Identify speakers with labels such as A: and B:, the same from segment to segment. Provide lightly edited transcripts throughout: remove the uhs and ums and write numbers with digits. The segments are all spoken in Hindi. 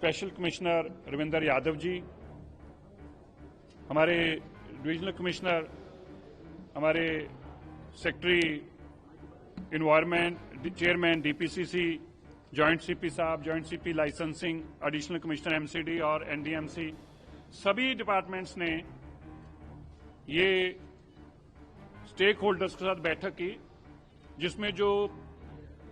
A: स्पेशल कमिश्नर रविंदर यादव जी, हमारे डिविजनल कमिश्नर, हमारे secretary environment, chairman DPCC, joint CP साहब, joint CP licensing, additional commissioner MCD और एनडीएमसी, सभी डिपार्टमेंट्स ने ये स्टेक होल्डर्स के साथ बैठक की, जिसमें जो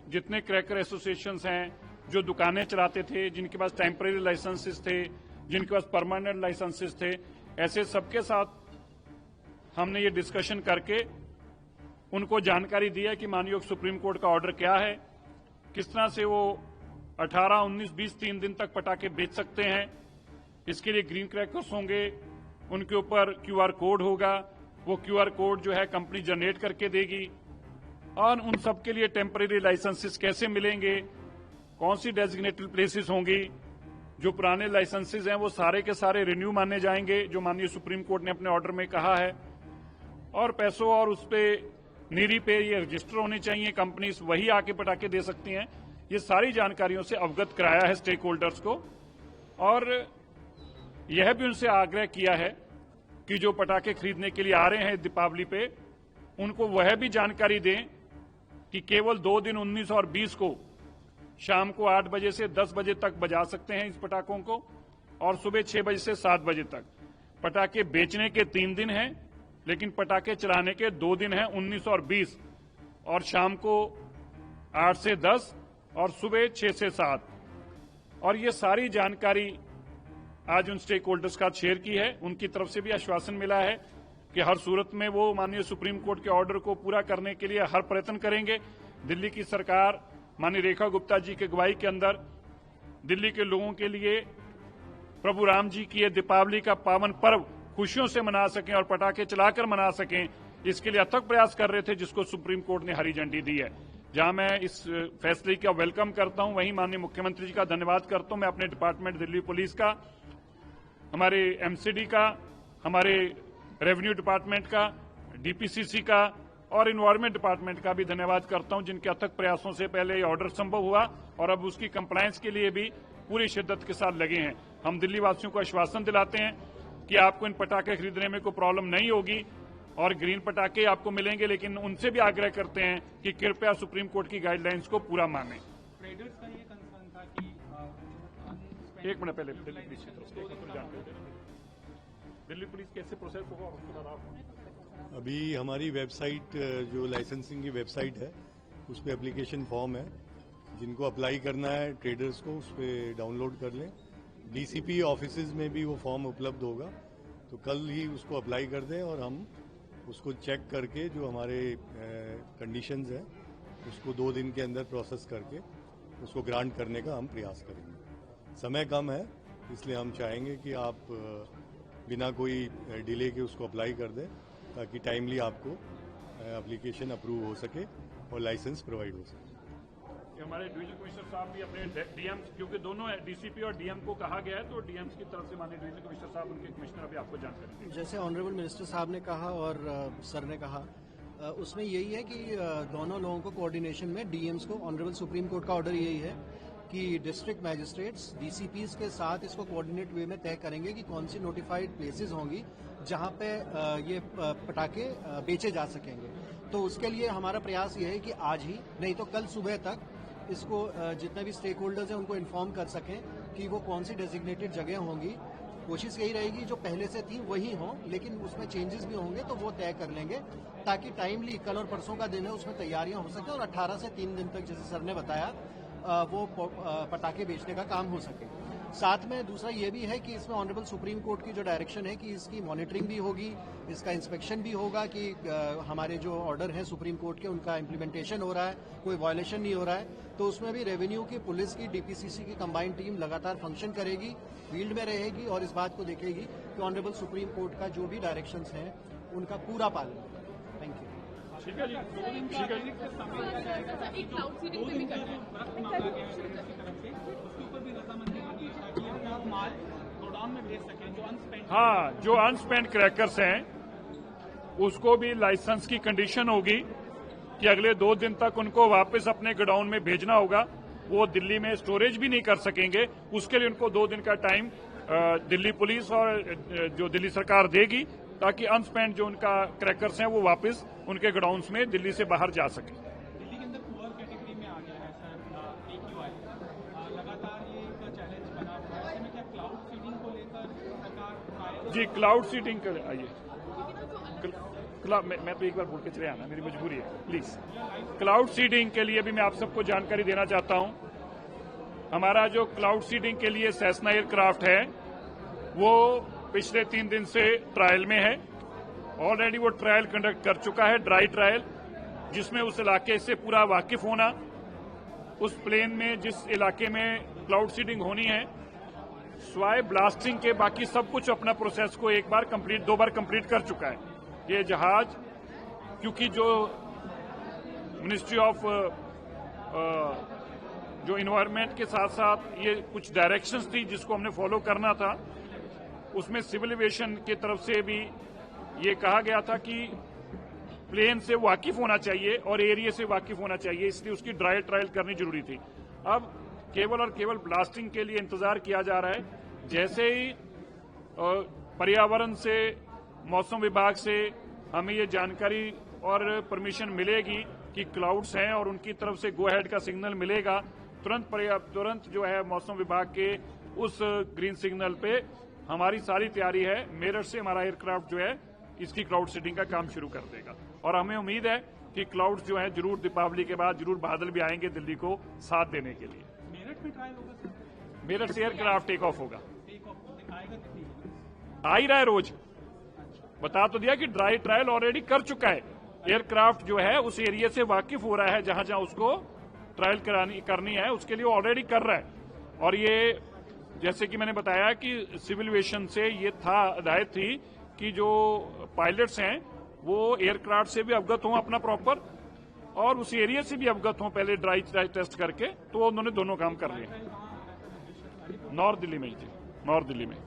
A: जितने क्रैकर एसोसिएशंस हैं, जो दुकानें चलाते थे, जिनके पास टेम्परेरी लाइसेंसेस थे, जिनके पास परमानेंट लाइसेंसेस थे, ऐसे सबके साथ हमने ये डिस्कशन करके उनको जानकारी दी है कि माननीय सुप्रीम कोर्ट का ऑर्डर क्या है, किस तरह से वो 18, 19, 20, 3 दिन तक पटाखे बेच सकते हैं। इसके लिए ग्रीन क्रैकर्स होंगे, उनके ऊपर क्यूआर कोड होगा, वो क्यूआर कोड जो है कंपनी जनरेट करके देगी, और उन सब के लिए टेम्परेरी लाइसेंसेस कैसे मिलेंगे, कौन सी डेजिग्नेटेड प्लेसेस होंगी, जो पुराने लाइसेंसेस हैं वो सारे के सारे रिन्यू माने जाएंगे, जो माननीय सुप्रीम कोर्ट ने अपने ऑर्डर में कहा है, और पैसों और उस पे नीरी पे ये रजिस्टर होने चाहिए, कंपनीज वही आके पटाखे दे सकती हैं। ये सारी जानकारियों से अवगत कराया है स्टेक होल्डर्स को, और यह भी उनसे आग्रह किया है कि जो पटाखे खरीदने के लिए आ रहे हैं दीपावली पे, उनको वह भी जानकारी दें कि केवल 2 दिन 19 और 20 को शाम को 8 बजे से 10 बजे तक बजा सकते हैं इस पटाखों को, और सुबह 6 बजे से 7 बजे तक। पटाखे बेचने के 3 दिन हैं, लेकिन पटाखे चलाने के 2 दिन हैं, 19 और 20, और शाम को 8 से 10 और सुबह 6 से 7। और ये सारी जानकारी आज उन स्टेक होल्डर्स का शेयर की है। उनकी तरफ से भी आश्वासन मिला है कि हर सूरत में वो माननीय सुप्रीम कोर्ट के ऑर्डर को पूरा करने के लिए हर प्रयत्न करेंगे। दिल्ली की सरकार माननीय रेखा गुप्ता जी की अगुवाई के अंदर दिल्ली के लोगों के लिए प्रभु राम जी की ये दीपावली का पावन पर्व खुशियों से मना सकें और पटाखे चलाकर मना सकें, इसके लिए अथक प्रयास कर रहे थे, जिसको सुप्रीम कोर्ट ने हरी झंडी दी है। जहां मैं इस फैसले का वेलकम करता हूं, वहीं माननीय मुख्यमंत्री जी का धन्यवाद करता हूं। मैं अपने डिपार्टमेंट दिल्ली पुलिस का, हमारे एमसीडी का, हमारे रेवेन्यू डिपार्टमेंट का, डीपीसीसी का और इन्वायरमेंट डिपार्टमेंट का भी धन्यवाद करता हूं, जिनके अथक प्रयासों से पहले ये ऑर्डर संभव हुआ और अब उसकी कंप्लायंस के लिए भी पूरी शिद्दत के साथ लगे हैं। हम दिल्ली वासियों को आश्वासन दिलाते हैं कि आपको इन पटाखे खरीदने में कोई प्रॉब्लम नहीं होगी और ग्रीन पटाखे आपको मिलेंगे, लेकिन उनसे भी आग्रह करते हैं कि कृपया सुप्रीम कोर्ट की गाइडलाइंस को पूरा मानें।
B: ट्रेडर्स का ये कंसर्न था कि
A: एक मिनट पहले दिल्ली पुलिस की तरफ से जानकारी दें। दिल्ली पुलिस कैसे प्रोसेस होगा उसके बाद आप।
C: अभी हमारी वेबसाइट, जो लाइसेंसिंग की वेबसाइट है, उस पर एप्लीकेशन फॉर्म है, जिनको अप्लाई करना है ट्रेडर्स को उस पर डाउनलोड कर लें। डीसीपी ऑफिसेज में भी वो फॉर्म उपलब्ध होगा, तो कल ही उसको अप्लाई कर दें और हम उसको चेक करके जो हमारे कंडीशंस हैं उसको 2 दिन के अंदर प्रोसेस करके उसको ग्रांट करने का हम प्रयास करेंगे। समय कम है, इसलिए हम चाहेंगे कि आप बिना कोई डिले के उसको अप्लाई कर दें, ताकि टाइमली आपको एप्लीकेशन अप्रूव हो सके और लाइसेंस प्रोवाइड हो सके।
A: हमारे डिवीजन कमिश्नर साहब भी अपने डीएम्स, क्योंकि दोनों डीसीपी और डीएम को कहा गया है, तो डीएम्स की तरफ से माननीय डिवीजन कमिश्नर साहब, उनके कमिश्नर अभी आपको जानकारी देंगे।
D: जैसे ऑनरेबल मिनिस्टर साहब ने कहा और सर ने कहा, उसमें यही है कि दोनों लोगों को कोऑर्डिनेशन में डीएम्स को, ऑनरेबल सुप्रीम कोर्ट का ऑर्डर यही है कि डिस्ट्रिक्ट मैजिस्ट्रेट्स डीसीपीज के साथ इसको कोऑर्डिनेट वे में तय करेंगे कि कौन सी नोटिफाइड प्लेसेस होंगी जहां पे ये पटाखे बेचे जा सकेंगे। तो उसके लिए हमारा प्रयास ये है कि आज ही नहीं तो कल सुबह तक इसको जितने भी स्टेक होल्डर्स हैं उनको इन्फॉर्म कर सकें कि वो कौन सी डेजिग्नेटेड जगह होंगी। कोशिश यही रहेगी जो पहले से थी वही हो, लेकिन उसमें चेंजेस भी होंगे तो वो तय कर लेंगे, ताकि टाइमली कल और परसों का दिन है उसमें तैयारियां हो सके और 18 से 3 दिन तक, जैसे सर ने बताया, वो पटाखे बेचने का काम हो सके। साथ में दूसरा ये भी है कि इसमें ऑनरेबल सुप्रीम कोर्ट की जो डायरेक्शन है कि इसकी मॉनिटरिंग भी होगी, इसका इंस्पेक्शन भी होगा कि हमारे जो ऑर्डर हैं सुप्रीम कोर्ट के उनका इम्प्लीमेंटेशन हो रहा है, कोई वायलेशन नहीं हो रहा है। तो उसमें भी रेवेन्यू की, पुलिस की, डीपीसीसी की कंबाइंड टीम लगातार फंक्शन करेगी, फील्ड में रहेगी और इस बात को देखेगी कि ऑनरेबल सुप्रीम कोर्ट का जो भी डायरेक्शंस हैं उनका पूरा पालन। Thank you.
A: ठीक है जी, ठीक है जी। हाँ, जो अनस्पेंड क्रैकर्स हैं उसको भी लाइसेंस की कंडीशन होगी कि अगले 2 दिन तक उनको वापस अपने गोडाउन में भेजना होगा। वो दिल्ली में स्टोरेज भी नहीं कर सकेंगे। उसके लिए उनको 2 दिन का टाइम दिल्ली पुलिस और जो दिल्ली सरकार देगी, ताकि अनस्पेंड जो उनका क्रैकर्स हैं वो वापस उनके गोडाउन्स में दिल्ली से बाहर जा सके।
B: दिल्ली के अंदर पुअर कैटेगरी में आ गया है सर AQI, लगातार ये एक चैलेंज बना हुआ है। ऐसे में क्या क्लाउड सीडिंग को लेकर सरकार
A: जी, क्लाउड सीडिंग कर आइए, मैं तो एक बार बोल के चले आना, मेरी मजबूरी है, प्लीज। क्लाउड सीडिंग के लिए भी मैं आप सबको जानकारी देना चाहता हूं। हमारा जो क्लाउड सीडिंग के लिए सेस्ना एयरक्राफ्ट है वो पिछले 3 दिन से ट्रायल में है। ऑलरेडी वो ट्रायल कंडक्ट कर चुका है, ड्राई ट्रायल, जिसमें उस इलाके से पूरा वाकिफ होना, उस प्लेन में जिस इलाके में क्लाउड सीडिंग होनी है, स्वाय ब्लास्टिंग के बाकी सब कुछ अपना प्रोसेस को 2 बार कंप्लीट कर चुका है। ये जहाज, क्योंकि जो मिनिस्ट्री ऑफ जो इन्वायरमेंट के साथ साथ ये कुछ डायरेक्शंस थी जिसको हमने फॉलो करना था, उसमें सिविल एविएशन की तरफ से भी ये कहा गया था कि प्लेन से वाकिफ होना चाहिए और एरिया से वाकिफ होना चाहिए, इसलिए उसकी ड्राई ट्रायल करनी जरूरी थी। अब केवल और केवल ब्लास्टिंग के लिए इंतजार किया जा रहा है। जैसे ही पर्यावरण से, मौसम विभाग से हमें ये जानकारी और परमिशन मिलेगी कि क्लाउड्स हैं और उनकी तरफ से गो अहेड का सिग्नल मिलेगा, तुरंत जो है मौसम विभाग के उस ग्रीन सिग्नल पे हमारी सारी तैयारी है। मेरठ से हमारा एयरक्राफ्ट जो है इसकी क्लाउड सीडिंग का काम शुरू कर देगा और हमें उम्मीद है कि क्लाउड्स जो है जरूर दीपावली के बाद जरूर बादल भी आएंगे दिल्ली को साथ देने के लिए।
B: मेरठ में ट्रायल होगा सर?
A: मेरठ से एयरक्राफ्ट टेक ऑफ होगा,
B: टेक ऑफ आएगा दिल्ली?
A: आ ही रहा है रोज। बता तो दिया कि ड्राई ट्रायल ऑलरेडी कर चुका है। एयरक्राफ्ट जो है उस एरिया से वाकिफ हो रहा है, जहां जहां उसको ट्रायल करनी है उसके लिए ऑलरेडी कर रहा है। और ये जैसे कि मैंने बताया कि सिविल एविएशन से ये हिदायत थी कि जो पायलट्स हैं वो एयरक्राफ्ट से भी अवगत हों अपना प्रॉपर, और उस एरिया से भी अवगत हों पहले ड्राई टेस्ट करके, तो उन्होंने दोनों काम कर लिए। नॉर्थ दिल्ली में ही, नॉर्थ दिल्ली में।